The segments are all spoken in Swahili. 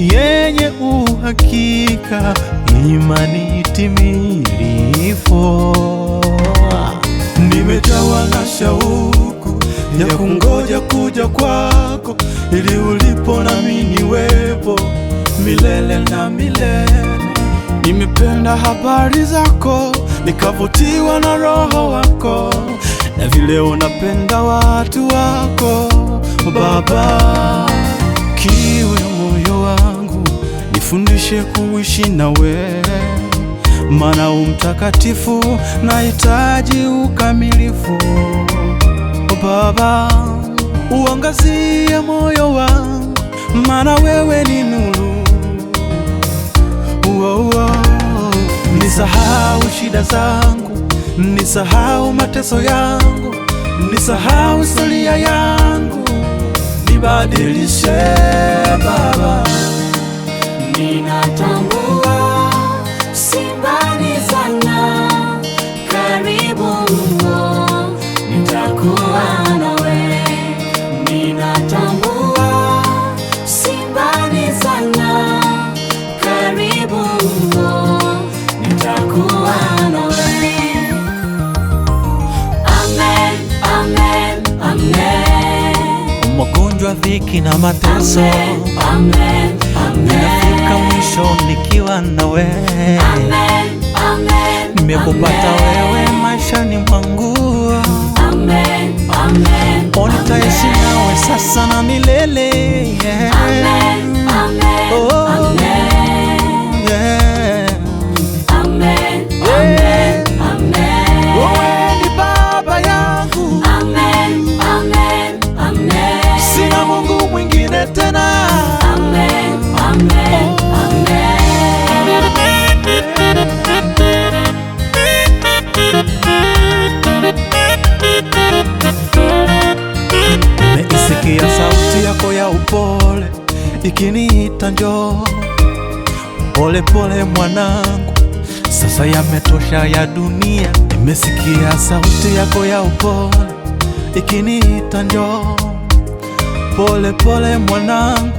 yenye uhakika, imani timilifu. Nimejawa na shauku ya kungoja kuja kwako, ili ulipo nami niwepo milele na milele. Nimependa habari zako, nikavutiwa na Roho wako, na vile unapenda watu wako Baba. Kiu ya moyo wangu, nifundishe kuishi nawe, maana umtakatifu nahitaji ukamilifu. Baba, uangazie moyo wangu, maana wewe ni nuru. Nisahau shida zangu, nisahau mateso yangu, nisahau historia yangu, nibadilishe Baba. Ninatambua si mbali sana, karibu mno, nitakuwa nawe. Ninatambua si mbali sana, karibu mno, nitakuwa nawe. Amen, amen, amen. Magonjwa, dhiki na mateso, Amen, amen, amen. ninafika mwisho nikiwa nawe. Amen, amen, Nimekupata amen. wewe maishani mwangu, Amen, amen, nitaishi nawe sasa na milele. Amen, amen, Oh, amen. yeah. Amen, amen, amen. Wewe ni Baba yangu, Amen, amen, amen. sina Mungu mwingine tena. Amen, amen, amen. Nimeisikia sauti yako ya upole ikiniita njoo. Pole pole mwanangu, sasa yametosha ya dunia. Nimesikia sauti yako ya upole ikiniita njoo. Pole pole mwanangu,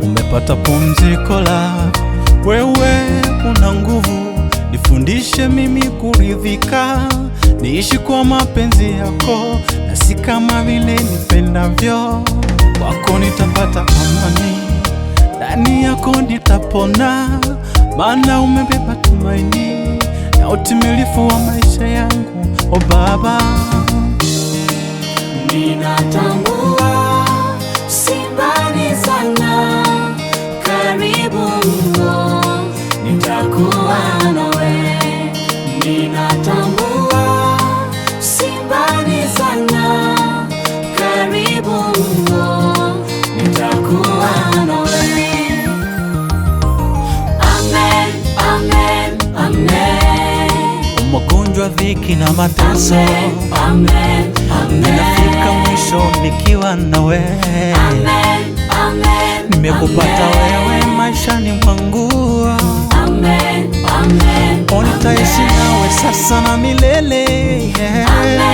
umepata pumziko lako. Wewe una nguvu, nifundishe mimi kuridhika, niishi kwa mapenzi yako na si kama vile nipendavyo. Kwako nitapata amani, ndani yako nitapona, maana umebeba tumaini na utimilifu wa maisha yangu. O Baba, Ninatambua si mbali sana, karibu mno, nitakuwa nawe. Ninatambua si mbali sana, karibu mno, nitakuwa nawe. Amen, amen, amen. magonjwa, dhiki na mateso, Amen, amen, amen. ninafika mwisho nikiwa nawe. Amen, amen, Nimekupata amen. wewe maishani mwangu, Amen, amen, nitaishi nawe sasa na milele. amen.